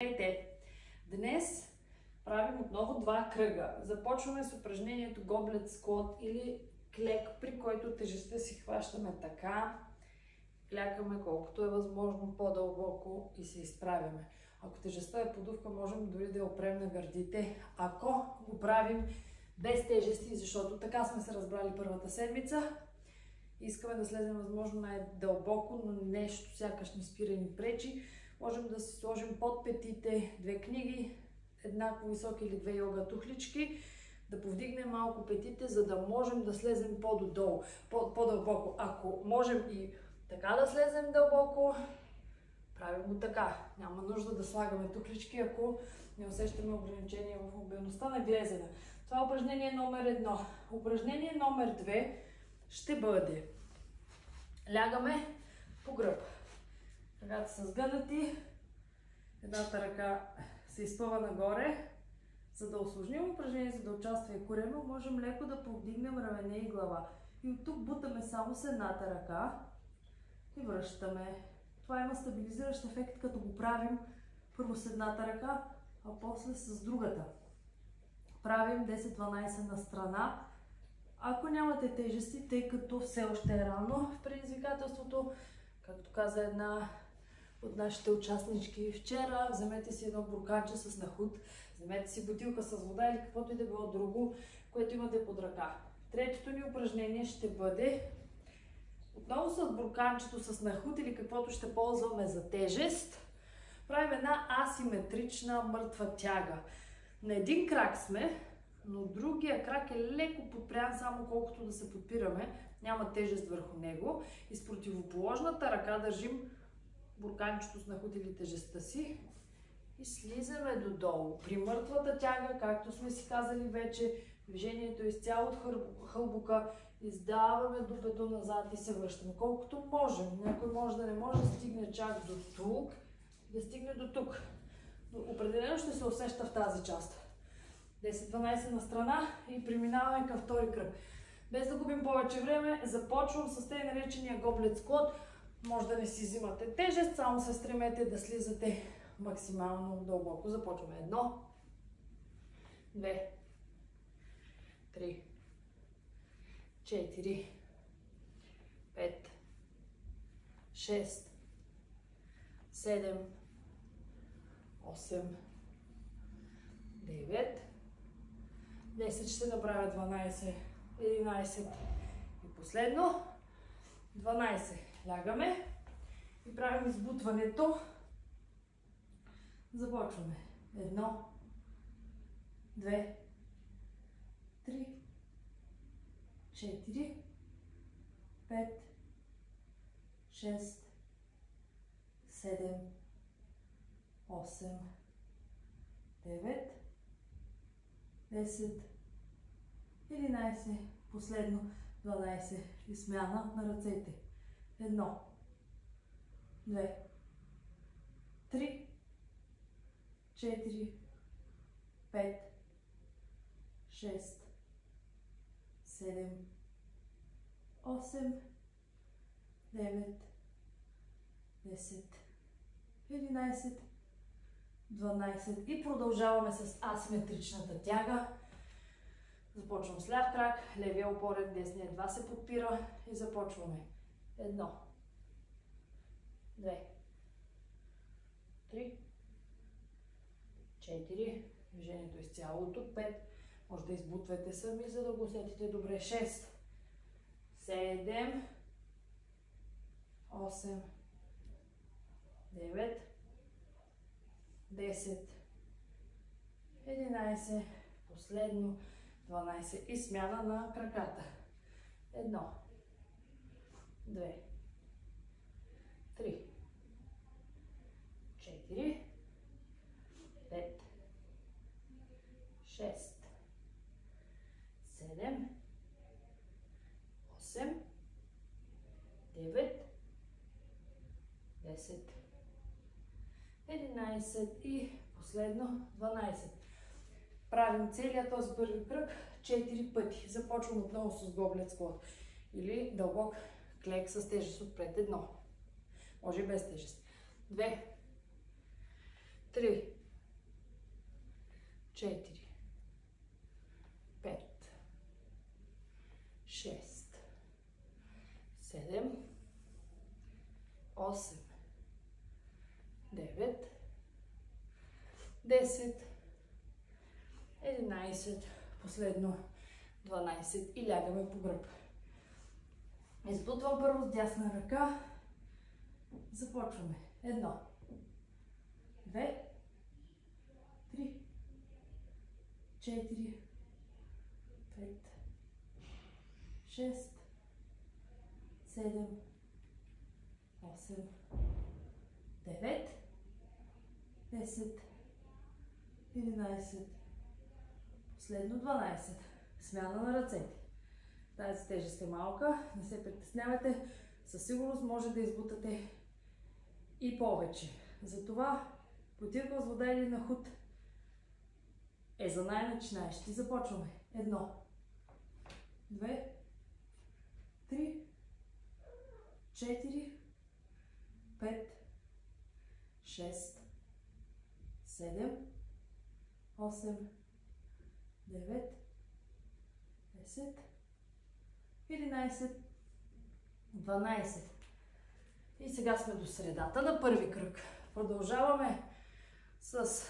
Здравейте! Днес правим отново два кръга. Започваме с упражнението Goblet Squat или клек, при който тежестта си хващаме така, клякаме колкото е възможно по-дълбоко и се изправяме. Ако тежестта е подувка, можем дори да я опрем на гърдите. Ако го правим без тежести, защото така сме се разбрали първата седмица, искаме да слезем възможно най-дълбоко, но нещо сякаш ни спира и ни пречи. Можем да си сложим под петите две книги, еднакво високи или две йога тухлички, да повдигнем малко петите, за да можем да слезем по-дълбоко. Ако можем и така да слезем дълбоко, правим го така. Няма нужда да слагаме тухлички, ако не усещаме ограничение в мобилността на глезена. Това е упражнение номер 1. Упражнение номер 2 ще бъде: лягаме по гръб. Ръката са сгънати, едната ръка се изпъва нагоре. За да усложним упражнение, за да участва и корема, можем леко да повдигнем рамене и глава. И от тук бутаме само с едната ръка и връщаме. Това има стабилизиращ ефект, като го правим първо с едната ръка, а после с другата. Правим 10-12 на страна. Ако нямате тежести, тъй като все още е рано в предизвикателството, както каза една от нашите участнички вчера, вземете си едно бурканче с нахут, вземете си бутилка с вода или каквото и да било друго, което имате под ръка. Третото ни упражнение ще бъде отново с бурканчето с нахут или каквото ще ползваме за тежест. Правим една асиметрична мъртва тяга. На един крак сме, но другия крак е леко подпрян, само колкото да се подпираме. Няма тежест върху него. И с противоположната ръка държим бурканчето с нахут или тежестта си и слизаме додолу. При мъртвата тяга, както сме си казали вече, движението е изцяло от хълбука, издаваме дупето назад и се връщаме. Колкото можем. Някой може да не може да стигне чак до тук, да стигне до тук. Но определено ще се усеща в тази част. 10-12 на страна и преминаваме към втори кръг. Без да губим повече време, започвам с тъй наречения Goblet Squat. Може да не си взимате тежест, само се стремете да слизате максимално дълбоко. Започваме 1, 2, 3, 4, 5, 6, 7, 8, 9, 10, ще направя 12, 11 и последно 12. Лягаме и правим избутването. Започваме. 1, 2, 3, 4, 5, 6, 7, 8, 9, 10, 11, последно 12 и смяна на ръцете. 1, 2, 3, 4, 5, 6, 7, 8, 9, 10, 11, 12 и продължаваме с асиметричната тяга. Започвам с ляв крак, левия опорен, десния едва се подпира и започваме. 1, 2, 3, 4, движението изцяло от тук, 5, може да избутвате сами, за да го усетите добре, 6, 7, 8, 9, 10, 11, последно 12 и смяна на краката. 1, 2, 3, 4, 5, 6, 7, 8, 9, 10, 11 и последно 12. Правим целият този първи кръг 4 пъти. Започвам отново с Goblet Squat или дълбок клек с тежест отпред. 1, може и без тежест. 2, 3, 4, 5, 6, 7, 8, 9, 10, 11, последно 12 и лягаме по гръб. Избутвам първо с дясна ръка. Започваме. 1, 2, 3, 4, 5, 6, 7, 8, 9, 10, 11, последно 12. Смяна на ръцете. Тази тежест е малка, не се притеснявайте. Със сигурност може да избутате и повече. Затова потирка с вода или нахуд е за най-начинаещи. Започваме. 1, 2, 3, 4, 5, 6, 7, 8, 9, 10, 11, 12. И сега сме до средата на първи кръг. Продължаваме с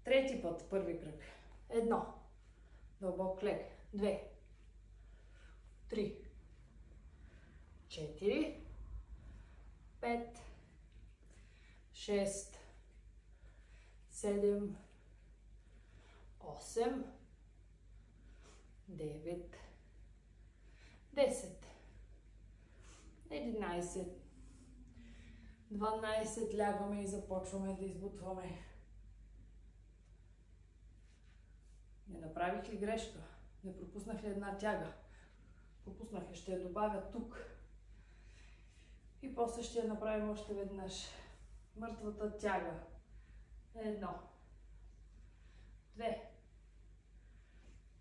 трети път първи кръг. 1. Дълбок лег. 2. 3. 4. 5. 6. 7. 8. 9. 10. 11. 12. Лягаме и започваме да избутваме. Не направих ли грешка? Не пропуснах ли една тяга? Пропуснах ли? Ще я добавя тук. И после ще я направим още веднъж. Мъртвата тяга. 1. 2.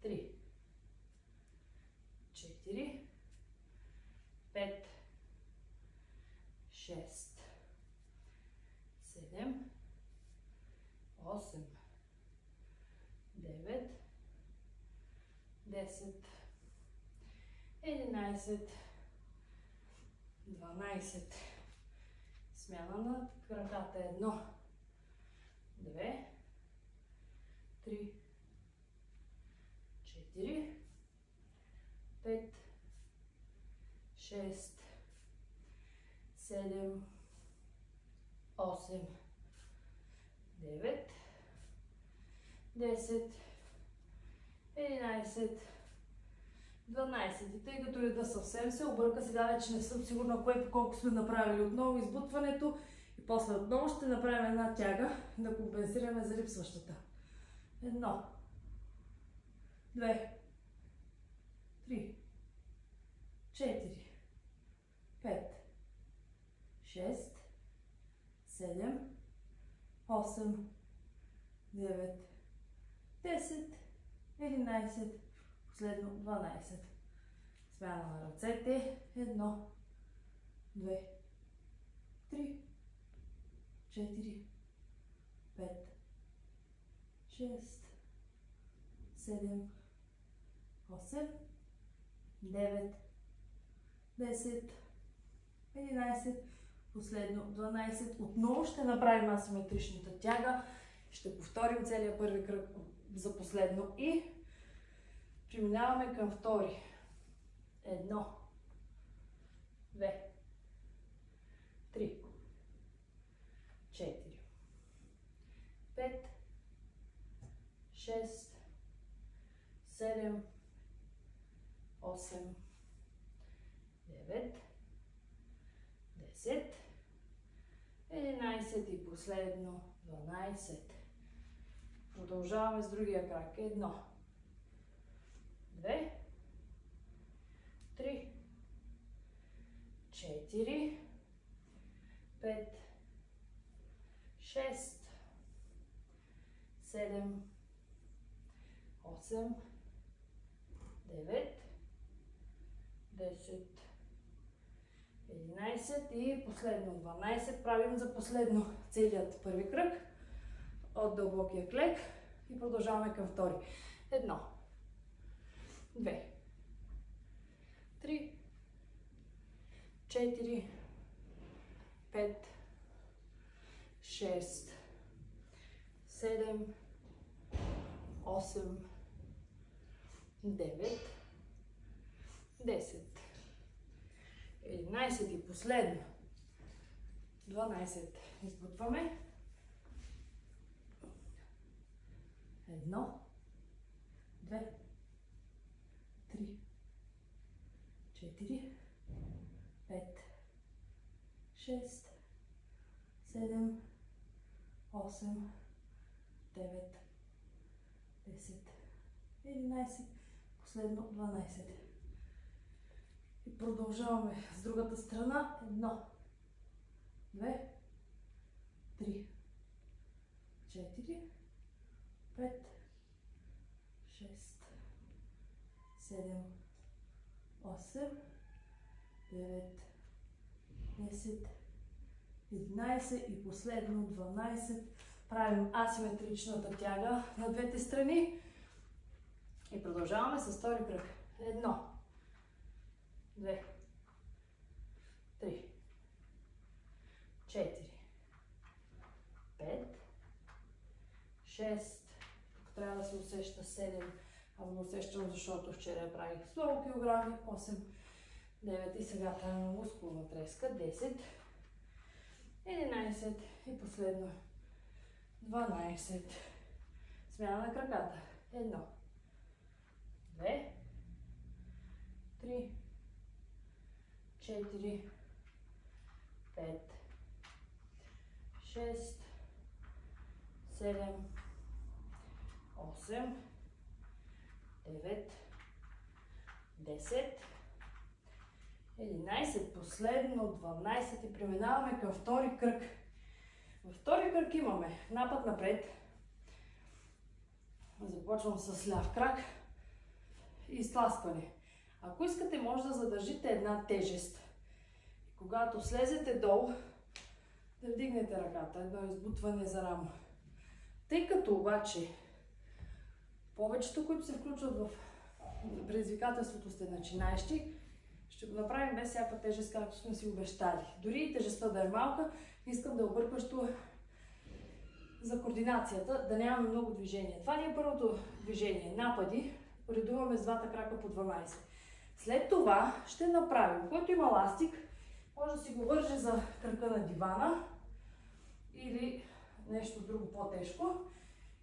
3. 4. 5. 6. 7. 8. 9, 10, 11, 12. Смяна на краката. 1, 2, 3, 4, 5, 6, 7, 8, 9, 10, 11, 12. И тъй като реда съвсем се обърка, сега вече не съм сигурна кое по колко сме направили. Отново избутването и после отново ще направим една тяга да компенсираме за липсващата. 1, 2, 3, 4, 5, 6, 7, 8, 9, 10, 11, последно 12. Смяна на ръцете. 1, 2, 3, 4, 5, 6, 7, 8, 9, 10, 11, последно 12. Отново ще направим асиметричната тяга. Ще повторим целият първи кръг за последно и преминаваме към втори. 1, 2, 3, 4, 5, 6, 7, 8, 9, 10, 11 и последно 12. Продължаваме с другия крак. 1, 2, 3, 4, 5, 6, 7, 8, 9, 10, 11 и последно 12. Правим за последно целият първи кръг от дълбокия клек и продължаваме към втори. 1, 2, 3, 4, 5, 6, 7, 8, 9, 10, 11 и последно 12. Избутваме. 1, 2, 3, 4, 5, 6, 7, 8, 9, 10, 11, последно 12. И продължаваме с другата страна. 1, 2, 3, 4, 5, 6, 7, 8, 9, 10, 11 и последно 12. Правим асиметричната тяга на двете страни и продължаваме с втори кръг. 1, 2, 3, 4, 5, 6, тук трябва да се усеща 7, а го усещам, защото вчера правих много килограми, 8, 9 и сега трябва мускулна треска, 10, 11 и последно 12. Смяна на краката. 1, 2, 3, 4, 5, 6, 7, 8, 9, 10, 11, последно 12 и преминаваме към втори кръг. Във втори кръг имаме напът напред. Започвам с ляв крак и изтласкване. Ако искате, може да задържите една тежест. Когато слезете долу, да вдигнете ръката, едно избутване за рамо. Тъй като обаче повечето, които се включват в предизвикателството, сте начинаещи, ще го направим без всяка тежест, както сме си обещали. Дори и тежестта да е малка, искам да е объркващо за координацията, да нямаме много движение. Това ни е първото движение. Напади, редуваме с двата крака по 12. След това ще направим, който има ластик, може да си го върже за кръка на дивана или нещо друго по-тежко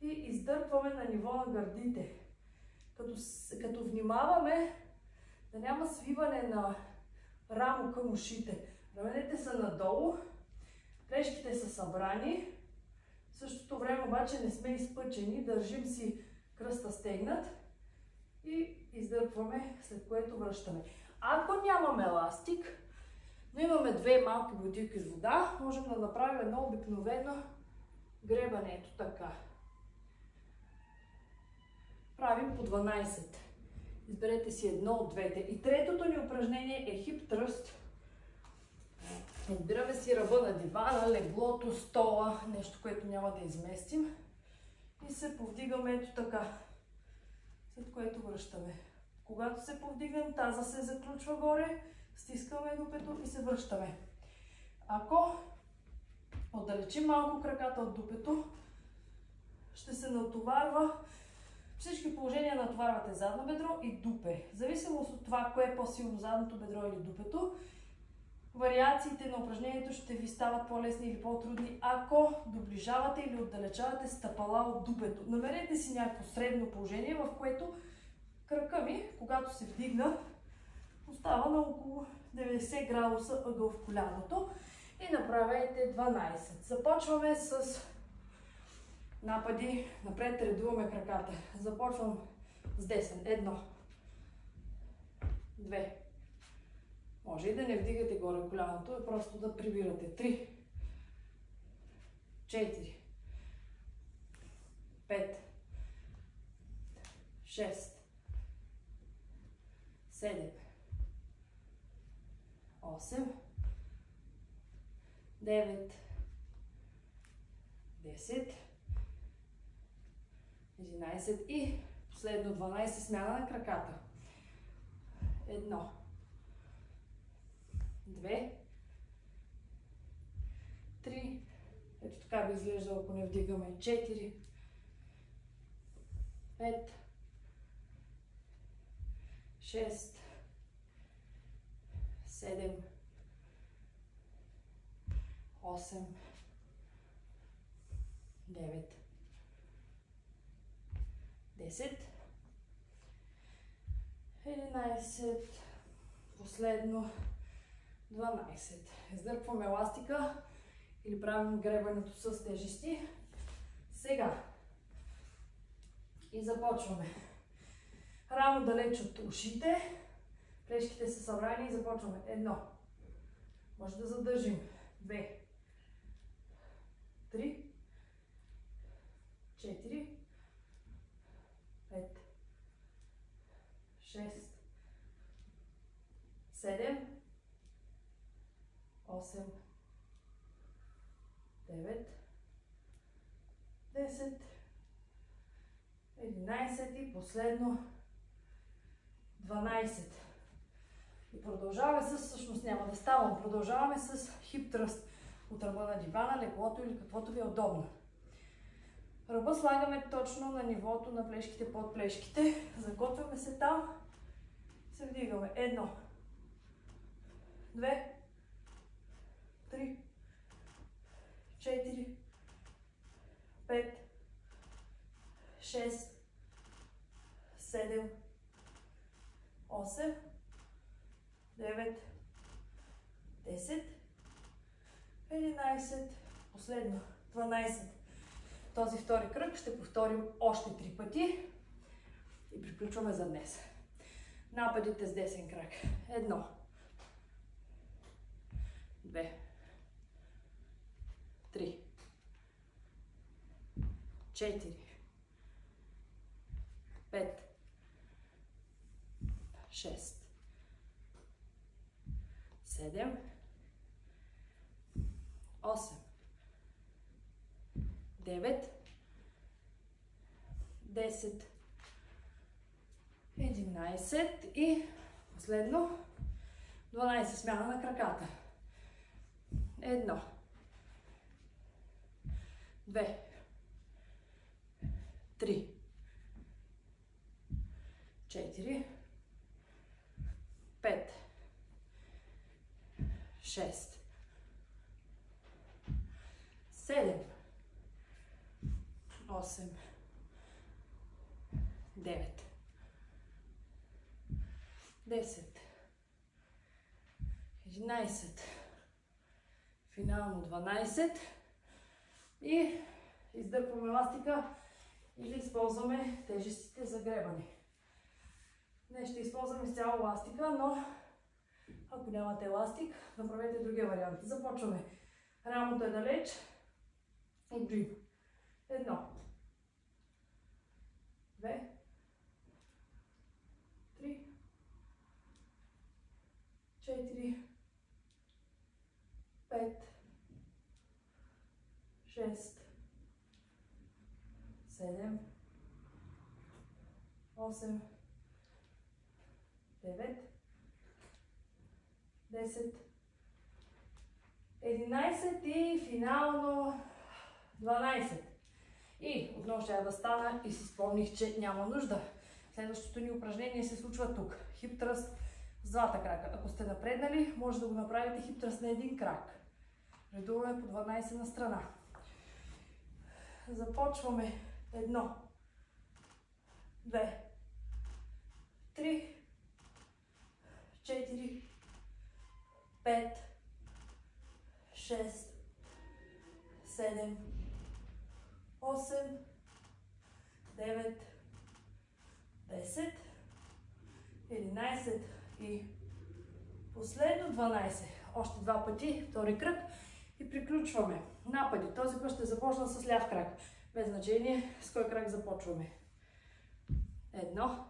и издърпваме на ниво на гърдите. Като внимаваме да няма свиване на рамо към ушите. Раменете са надолу, плешките са събрани. В същото време обаче не сме изпъчени, държим си кръста стегнат и издърпваме, след което връщаме. Ако нямаме еластик, но имаме две малки бутилки с вода, можем да направим едно обикновено гребане, ето така. Правим по 12. Изберете си едно от двете. И третото ни упражнение е хип тръст. Избираме си ръба на дивана, леглото, стола, нещо, което няма да изместим. И се повдигаме ето така. След което връщаме. Когато се повдигнем, таза се заключва горе, стискаме дупето и се връщаме. Ако отдалечим малко краката от дупето, ще се натоварва. Всички положения натоварвате задно бедро и дупе. В зависимост от това, кое е по-силно, задното бедро или дупето, вариациите на упражнението ще ви стават по-лесни или по-трудни, ако доближавате или отдалечавате стъпала от дупето. Намерете си някакво средно положение, в което крака ми, когато се вдигна, остава на около 90 градуса ъгъл в коляното и направете 12. Започваме с напади. Напред редуваме краката. Започвам с десен. 1, 2. Може и да не вдигате горе коляното, е просто да прибирате. 3, 4, 5, 6, 7, 8, 9, 10, 11 и последно 12, смяна на краката. 1, 2, 3, ето така би изглеждало, ако не вдигаме. 4, 5, 6, 7, 8, 9, 10, 11, последно 12. Издърпваме еластика или правим гребането с тежести. Сега и започваме. Рамо далеч от ушите, плешките са събрани и започваме. 1, може да задържим. 2, 3, 4, 5, 6, 7, 8, 9, 10, 11 и последно 12. И продължаваме с, всъщност няма да ставам, продължаваме с хип тръст от ръба на дивана, леглото или каквото ви е удобно. Ръба слагаме точно на нивото на плешките под плешките. Заготвяме се там. Се вдигаме. 1, 2, 3, 4, 5, 6, 7, 8, 9, 10, 11, последно 12. Този втори кръг ще повторим още 3 пъти и приключваме за днес. Нападите с десен крак. 1, 2, 3, 4, 5, 6, 7, 8, 9, 10, 11 и последно 12. Смяна на краката. 1, 2, 3, 4, 5, 6, 7, 8, 9, 10, 11, финално 12 и издърпваме еластика или използваме тежестите за гребане. Днес ще използваме изцяло еластика, но ако нямате еластик, направете другия вариант. Започваме. Рамото е далеч и джим. 1, 2, 3, 4, 5, 6, 7, 8, 9, 10, 11 и финално 12. И отново ще да стана и си спомних, че няма нужда. Следващото ни упражнение се случва тук. Хип тръст с двата крака. Ако сте напреднали, може да го направите хип тръст на един крак. Редуваме по 12 на страна. Започваме. 1, 2, 3, 4, 5, 6, 7, 8, 9, 10, 11 и последно 12. Още два пъти, втори кръг и приключваме. Напади. Този път ще започна с ляв крак. Без значение с кой крак започваме. 1,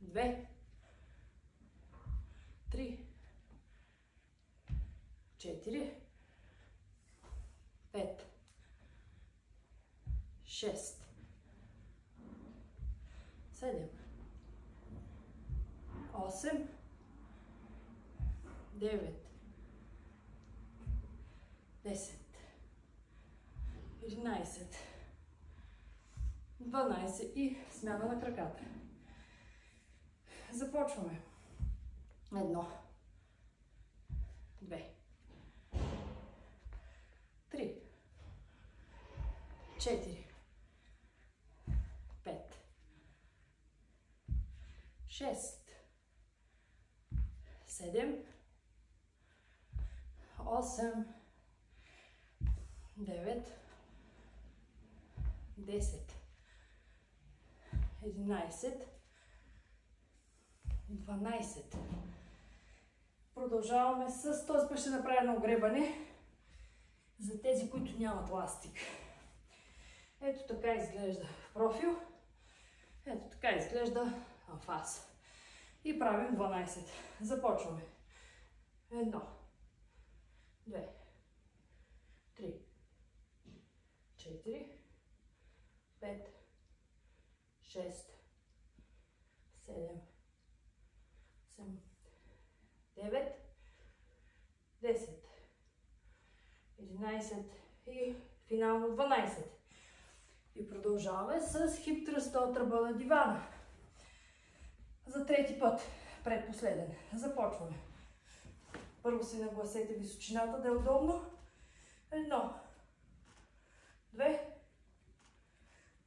2, 3, 4, 5, 6, 7, 8, 9, 10, 11, 12 и смяна на краката. Започваме. 1, 2, 3, 4, 5, 6, 7, 8, 9, 10, 11, 12. Продължаваме с този път ще направя едно огребане за тези, които нямат ластик. Ето така изглежда в профил. Ето така изглежда в фас. И правим 12. Започваме. 1, 2, 3, 4, 5, 6, 7, 9, 10, 11 и финално 12. И продължаваме с хип тръста от ръба на дивана. За трети път, предпоследен. Започваме. Първо си нагласете височината да е удобно. 1, 2,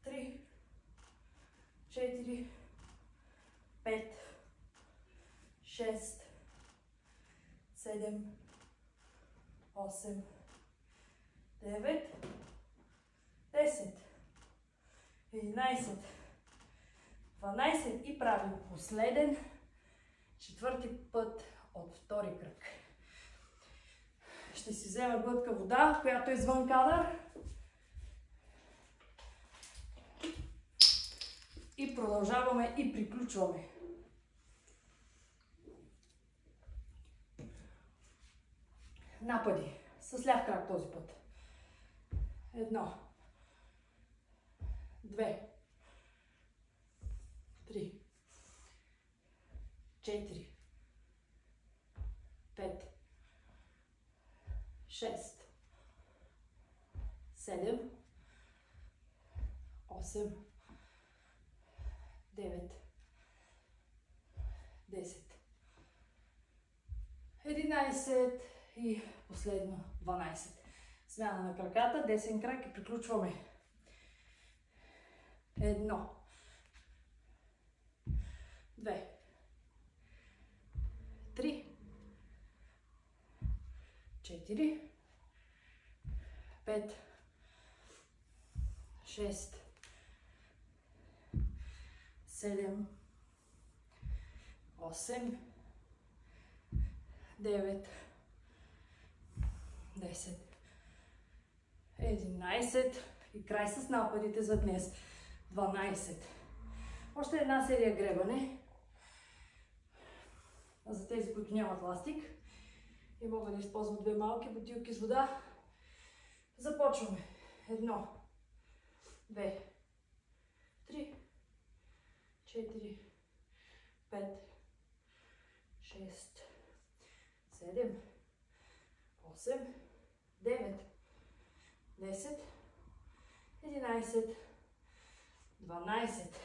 3, 4, 5, 6, 7, 8, 9, 10, 11, 12 и правим последен, четвърти път от втори кръг. Ще си взема глътка вода, която е извън кадър. И продължаваме и приключваме. Напъди. С ляв крак този път. 1, 2, 3, 4, 5, 6, 7, 8, 9, 10, 11 и последно 12. Смяна на краката, десен крак и приключваме. 1, 2, 3, 4, 5, 6, 7, 8, 9, 10, 11 и край с нападите за днес. 12. Още една серия гребане. За тези, които нямат ластик и могат да използват две малки бутилки с вода. Започваме. 1, 2, 3, 4, 5, 6, 7, 8, 9, 10, 11, 12.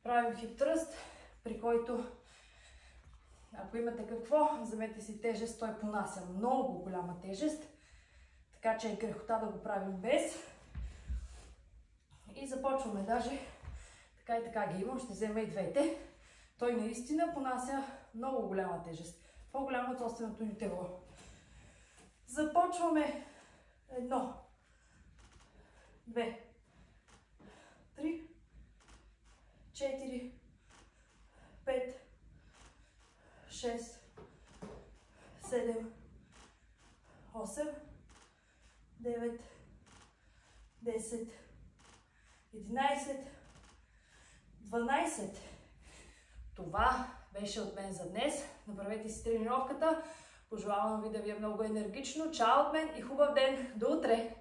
Правим хип тръст, при който, ако имате какво, вземете си тежест, той понася много голяма тежест, така че е грехота да го правим без. И започваме даже, така и така ги имам, ще взема и двете. Той наистина понася много голяма тежест, по-голяма от собственото ни тегло. Започваме. 1, 2, 3, 4, 5, 6, 7, 8, 9, 10, 11, 12. Това беше от мен за днес. Направете си тренировката. Пожелавам ви да ви е много енергично. Чао от мен и хубав ден! До утре!